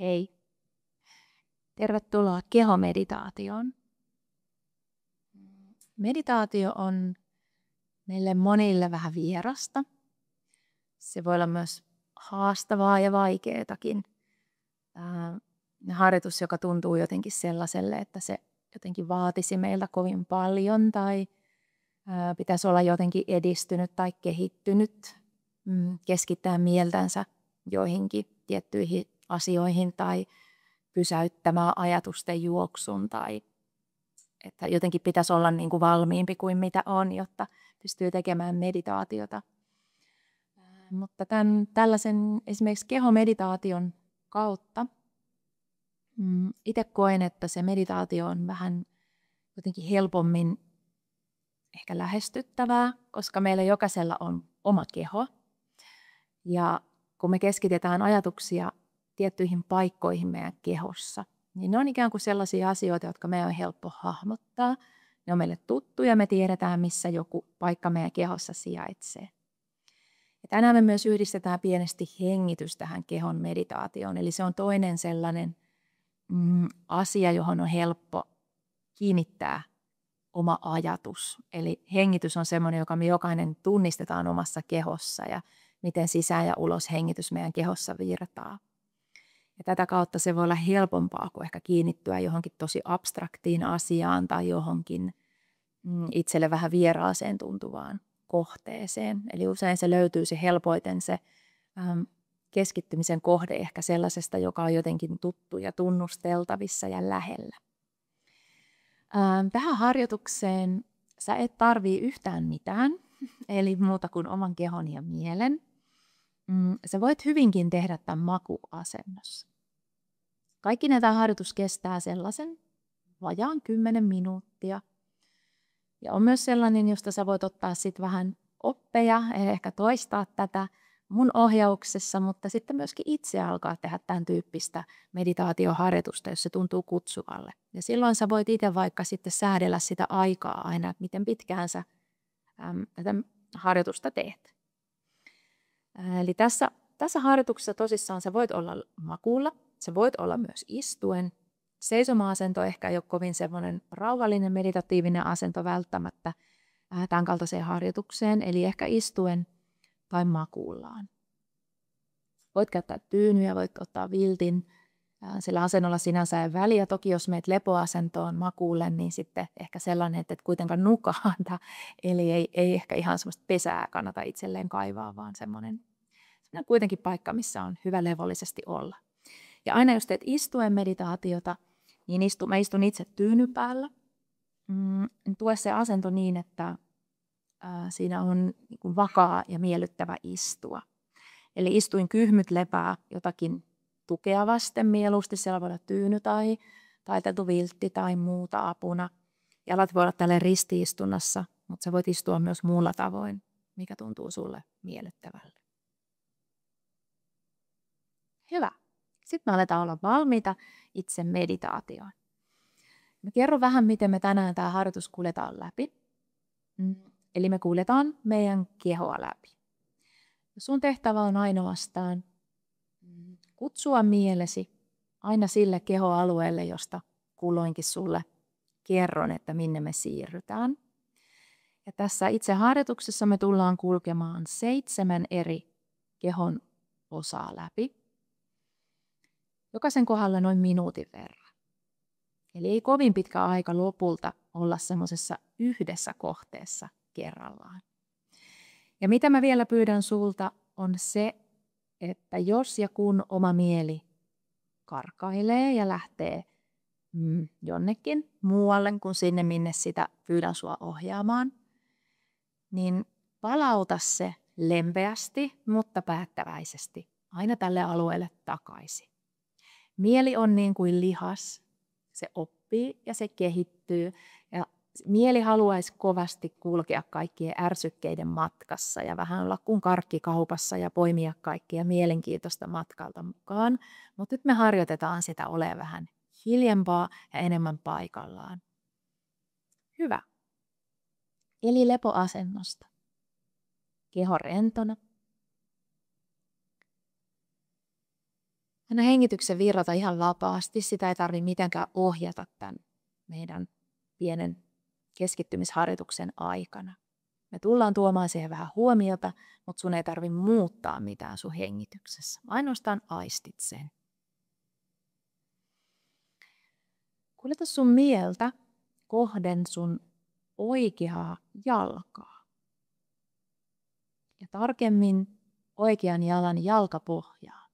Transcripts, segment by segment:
Hei, tervetuloa kehomeditaatioon. Meditaatio on meille monille vähän vierasta. Se voi olla myös haastavaa ja vaikeatakin. Harjoitus, joka tuntuu jotenkin sellaiselle, että se jotenkin vaatisi meiltä kovin paljon tai pitäisi olla jotenkin edistynyt tai kehittynyt, keskittää mieltänsä joihinkin tiettyihin asioihin tai pysäyttämään ajatusten juoksun tai että jotenkin pitäisi olla niin kuin valmiimpi kuin mitä on, jotta pystyy tekemään meditaatiota. Mutta tällaisen esimerkiksi kehomeditaation kautta itse koen, että se meditaatio on vähän jotenkin helpommin ehkä lähestyttävää, koska meillä jokaisella on oma keho. Ja kun me keskitetään ajatuksia tiettyihin paikkoihin meidän kehossa, niin ne on ikään kuin sellaisia asioita, jotka meidän on helppo hahmottaa. Ne on meille tuttuja, me tiedetään, missä joku paikka meidän kehossa sijaitsee. Ja tänään me myös yhdistetään pienesti hengitys tähän kehon meditaatioon, eli se on toinen sellainen asia, johon on helppo kiinnittää oma ajatus. Eli hengitys on semmoinen, joka me jokainen tunnistetaan omassa kehossa ja miten sisään ja ulos hengitys meidän kehossa virtaa. Ja tätä kautta se voi olla helpompaa kuin ehkä kiinnittyä johonkin tosi abstraktiin asiaan tai johonkin itselle vähän vieraaseen tuntuvaan kohteeseen. Eli usein se löytyy se helpoiten se keskittymisen kohde ehkä sellaisesta, joka on jotenkin tuttu ja tunnusteltavissa ja lähellä. Tähän harjoitukseen sä et tarvii yhtään mitään, eli muuta kuin oman kehon ja mielen. Sä voit hyvinkin tehdä tämän makuasennossa. Kaikki tämä harjoitus kestää sellaisen vajaan 10 minuuttia. Ja on myös sellainen, josta sä voit ottaa sitten vähän oppeja, ehkä toistaa tätä mun ohjauksessa, mutta sitten myöskin itse alkaa tehdä tämän tyyppistä meditaatioharjoitusta, jos se tuntuu kutsuvalle. Ja silloin sä voit itse vaikka sitten säädellä sitä aikaa aina, että miten pitkään sä tätä harjoitusta teet. Eli tässä harjoituksessa tosissaan sä voit olla makuulla, sä voit olla myös istuen. Seisoma-asento ehkä ei ole kovin semmoinen rauhallinen meditatiivinen asento välttämättä tämän kaltaiseen harjoitukseen, eli ehkä istuen tai makuullaan. Voit käyttää tyynyjä, voit ottaa viltin. Sillä asennolla sinänsä ei väliä. Toki jos meet lepoasentoon makuulle, niin sitten ehkä sellainen, että et kuitenkaan nukahda. Eli ei ehkä ihan semmoista pesää kannata itselleen kaivaa, vaan semmoinen kuitenkin paikka, missä on hyvä levollisesti olla. Ja aina jos teet istuen meditaatiota, niin mä istun itse tyyny päällä. Tue se asento niin, että siinä on niin vakaa ja miellyttävä istua. Eli istuin kyhmyt lepää jotakin tukea vasten mieluusti. Siellä voi olla tyyny tai taiteltu viltti tai muuta apuna. Jalat voi olla tälleen ristiistunnassa, mutta sä voit istua myös muulla tavoin, mikä tuntuu sulle miellyttävälle. Hyvä. Sitten me aletaan olla valmiita itse meditaatioon. Mä kerron vähän, miten me tänään tämä harjoitus kuljetaan läpi. Eli me kuljetaan meidän kehoa läpi. Sun tehtävä on ainoastaan kutsua mielesi aina sille kehoalueelle, josta kulloinkin sulle kerron, että minne me siirrytään. Ja tässä itse harjoituksessa me tullaan kulkemaan 7 eri kehon osaa läpi. Jokaisen kohdalla noin minuutin verran. Eli ei kovin pitkä aika lopulta olla semmoisessa yhdessä kohteessa kerrallaan. Ja mitä mä vielä pyydän sulta on se, että jos ja kun oma mieli karkailee ja lähtee jonnekin muualle kuin sinne, minne sitä pyydän sua ohjaamaan, niin palauta se lempeästi, mutta päättäväisesti aina tälle alueelle takaisin. Mieli on niin kuin lihas, se oppii ja se kehittyy ja mieli haluaisi kovasti kulkea kaikkien ärsykkeiden matkassa ja vähän olla kuin karkkikaupassa ja poimia kaikkia mielenkiintoista matkalta mukaan. Mutta nyt me harjoitetaan sitä olemaan vähän hiljempaa ja enemmän paikallaan. Hyvä. Eli lepoasennosta. Keho rentona. Anna hengityksen virrata ihan vapaasti. Sitä ei tarvitse mitenkään ohjata tämän meidän pienen keskittymisharjoituksen aikana. Me tullaan tuomaan siihen vähän huomiota, mutta sun ei tarvitse muuttaa mitään sun hengityksessä. Ainoastaan aistit sen. Kuljeta sun mieltä kohden sun oikeaa jalkaa. Ja tarkemmin oikean jalan jalkapohjaa.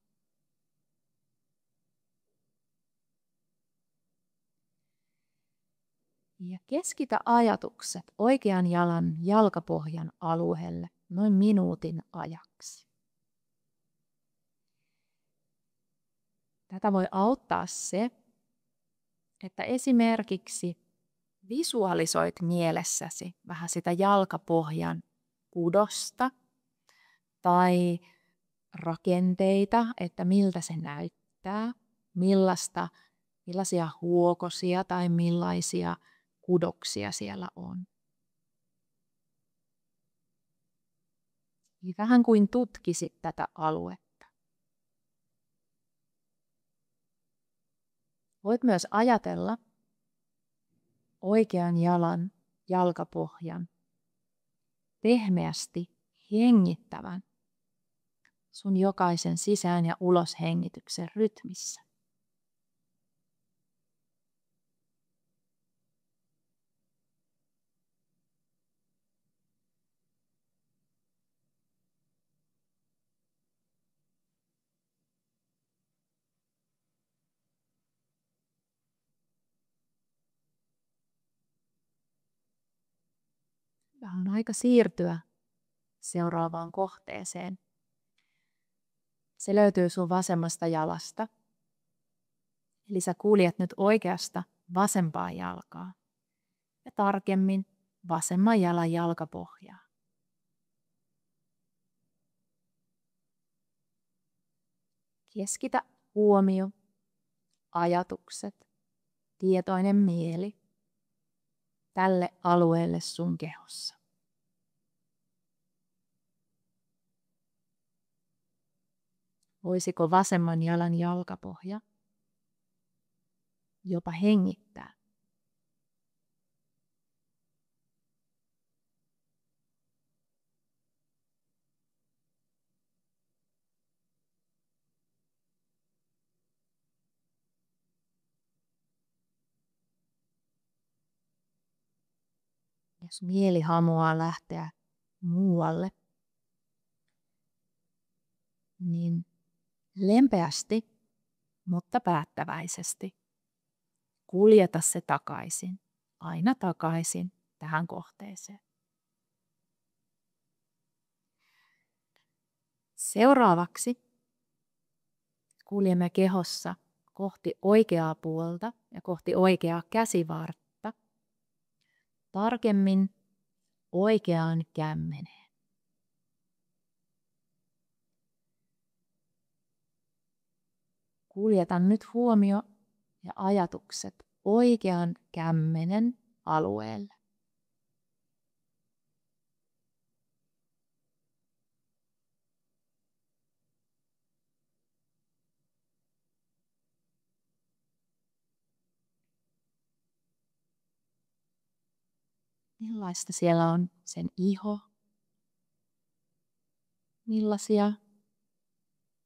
Ja keskitä ajatukset oikean jalan jalkapohjan alueelle noin minuutin ajaksi. Tätä voi auttaa se, että esimerkiksi visualisoit mielessäsi vähän sitä jalkapohjan kudosta tai rakenteita, että miltä se näyttää, millaisia huokosia tai millaisia kudoksia siellä on. Vähän kuin tutkisit tätä aluetta. Voit myös ajatella oikean jalan jalkapohjan pehmeästi hengittävän sun jokaisen sisään- ja uloshengityksen rytmissä. On aika siirtyä seuraavaan kohteeseen. Se löytyy sun vasemmasta jalasta. Eli sä kuljet nyt oikeasta vasempaan jalkaan ja tarkemmin vasemman jalan jalkapohjaa. Keskitä huomio, ajatukset, tietoinen mieli tälle alueelle sun kehossa. Voisiko vasemman jalan jalkapohja jopa hengittää? Jos mieli hamuaa lähteä muualle, niin lempeästi, mutta päättäväisesti kuljeta se takaisin, aina takaisin tähän kohteeseen. Seuraavaksi kuljemme kehossa kohti oikeaa puolta ja kohti oikeaa käsivartta, tarkemmin oikeaan kämmeneen. Kuljetan nyt huomio ja ajatukset oikean kämmenen alueelle. Millaista siellä on sen iho? Millaisia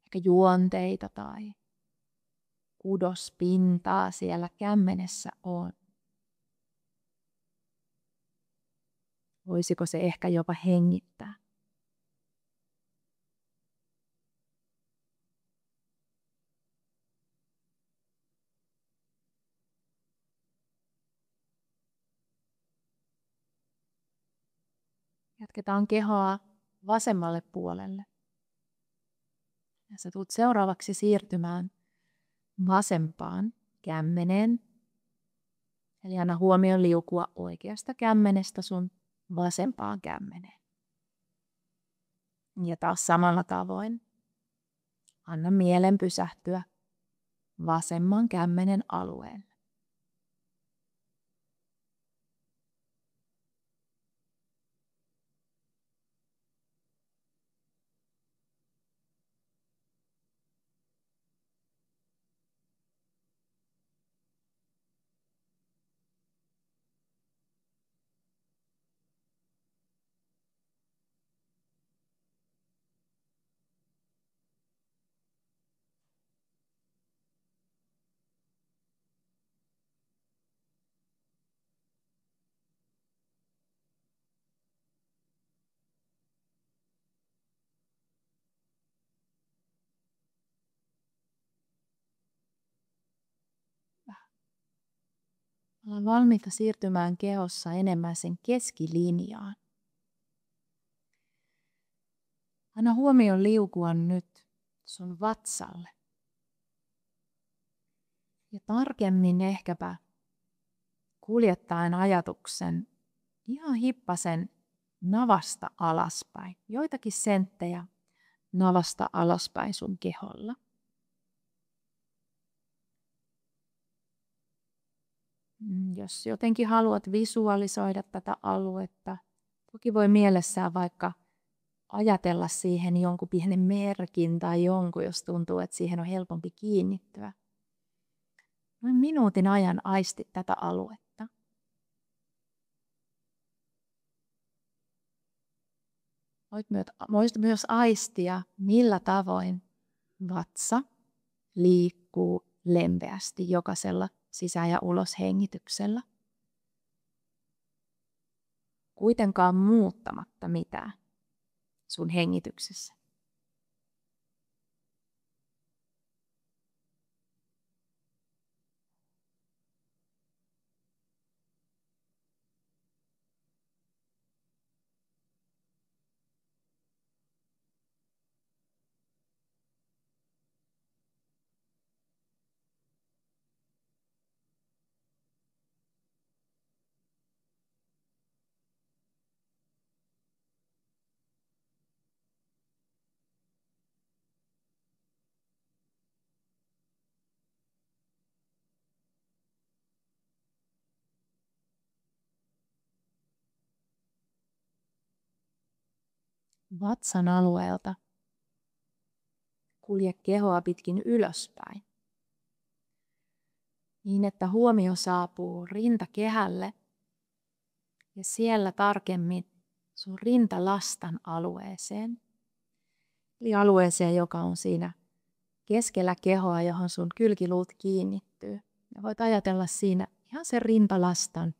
ehkä juonteita tai kudospintaa siellä kämmenessä on? Voisiko se ehkä jopa hengittää? Jatketaan kehoa vasemmalle puolelle. Ja sä tulet seuraavaksi siirtymään vasempaan kämmeneen. Eli anna huomioon liukua oikeasta kämmenestä sun vasempaan kämmeneen. Ja taas samalla tavoin anna mielen pysähtyä vasemman kämmenen alueelle. Olla valmiita siirtymään kehossa enemmän sen keskilinjaan. Anna huomioon liukua nyt sun vatsalle. Ja tarkemmin ehkäpä kuljettaen ajatuksen ihan hippasen navasta alaspäin. Joitakin senttejä navasta alaspäin sun keholla. Jos jotenkin haluat visualisoida tätä aluetta, toki voi mielessään vaikka ajatella siihen jonkun pienen merkin tai jonkun, jos tuntuu, että siihen on helpompi kiinnittyä. Noin minuutin ajan aistit tätä aluetta. Voit myös aistia, millä tavoin vatsa liikkuu lempeästi jokaisella sisä- ja uloshengityksellä. Kuitenkaan muuttamatta mitään sun hengityksessä. Vatsan alueelta kulje kehoa pitkin ylöspäin. Niin, että huomio saapuu rintakehälle ja siellä tarkemmin sun rintalastan alueeseen. Eli alueeseen, joka on siinä keskellä kehoa, johon sun kylkiluut kiinnittyy. Ja voit ajatella siinä ihan sen rintalastan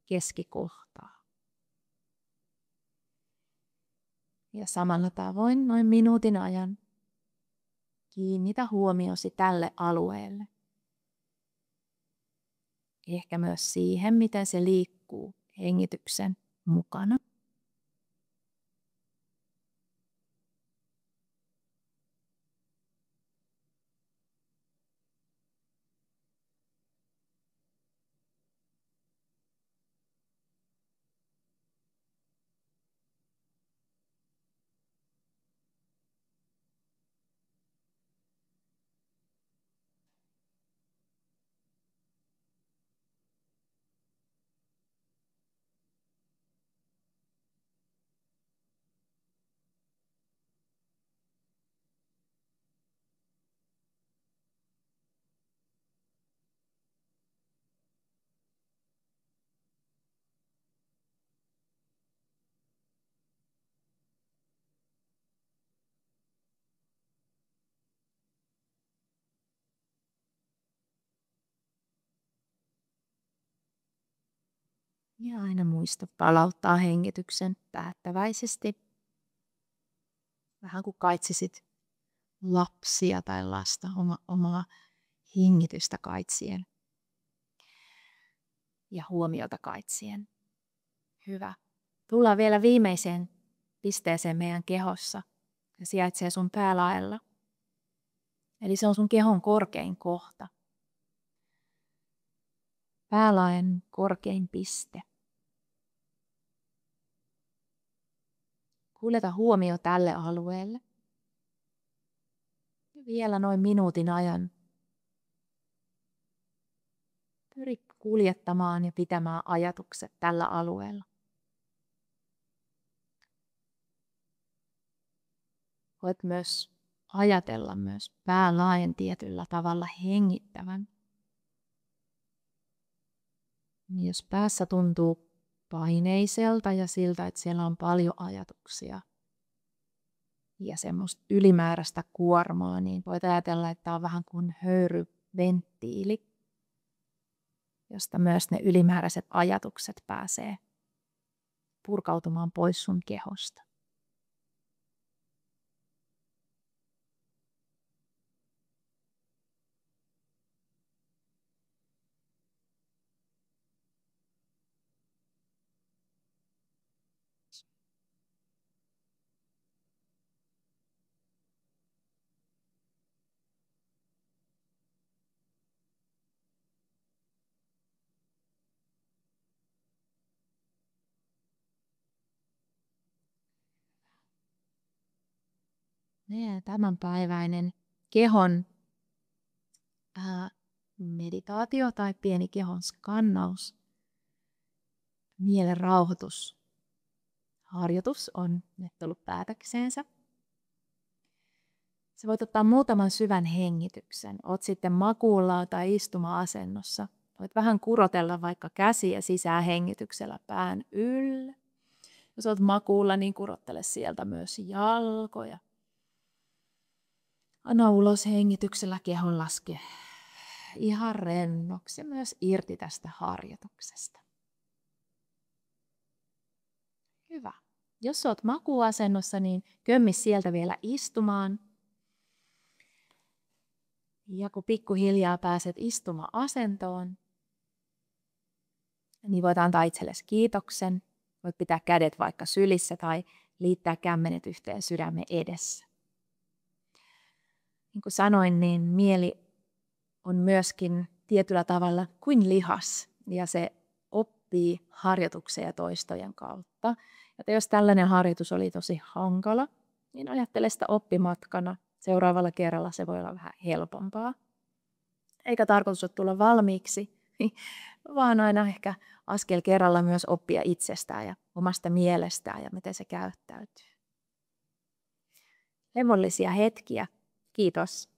keskikohtaa. Ja samalla tavoin noin minuutin ajan kiinnitä huomiosi tälle alueelle. Ehkä myös siihen, miten se liikkuu hengityksen mukana. Ja aina muista palauttaa hengityksen päättäväisesti. Vähän kuin kaitsisit lapsia tai lasta omaa hengitystä kaitsien. Ja huomiota kaitsien. Hyvä. Tullaan vielä viimeiseen pisteeseen meidän kehossa. Se sijaitsee sun päälaella. Eli se on sun kehon korkein kohta. Päälaen korkein piste. Kuljeta huomio tälle alueelle. Ja vielä noin minuutin ajan pyri kuljettamaan ja pitämään ajatukset tällä alueella. Voit myös ajatella myös päälaen tietyllä tavalla hengittävän. Jos päässä tuntuu paineiselta ja siltä, että siellä on paljon ajatuksia ja semmoista ylimääräistä kuormaa, niin voit ajatella, että tämä on vähän kuin höyryventtiili, josta myös ne ylimääräiset ajatukset pääsee purkautumaan pois sun kehosta. Meidän tämänpäiväinen kehon meditaatio tai pieni kehon skannaus, mielen rauhoitusharjoitus on nyt tullut päätökseensä. Sä voit ottaa muutaman syvän hengityksen. Oot sitten makuulla tai istuma-asennossa. Voit vähän kurotella vaikka käsiä sisään hengityksellä pään yllä. Jos oot makuulla, niin kurottele sieltä myös jalkoja. Anna ulos hengityksellä kehon laske ihan rennoksi ja myös irti tästä harjoituksesta. Hyvä. Jos oot makuuasennossa, niin kömmi sieltä vielä istumaan. Ja kun pikkuhiljaa pääset istuma-asentoon, niin voit antaa itsellesi kiitoksen. Voit pitää kädet vaikka sylissä tai liittää kämmenet yhteen sydämen edessä. Niin kuin sanoin, niin mieli on myöskin tietyllä tavalla kuin lihas ja se oppii harjoituksen ja toistojen kautta. Joten jos tällainen harjoitus oli tosi hankala, niin ajattele sitä oppimatkana. Seuraavalla kerralla se voi olla vähän helpompaa. Eikä tarkoitus ole tulla valmiiksi, vaan aina ehkä askel kerralla myös oppia itsestään ja omasta mielestään ja miten se käyttäytyy. Levollisia hetkiä. Kiitos.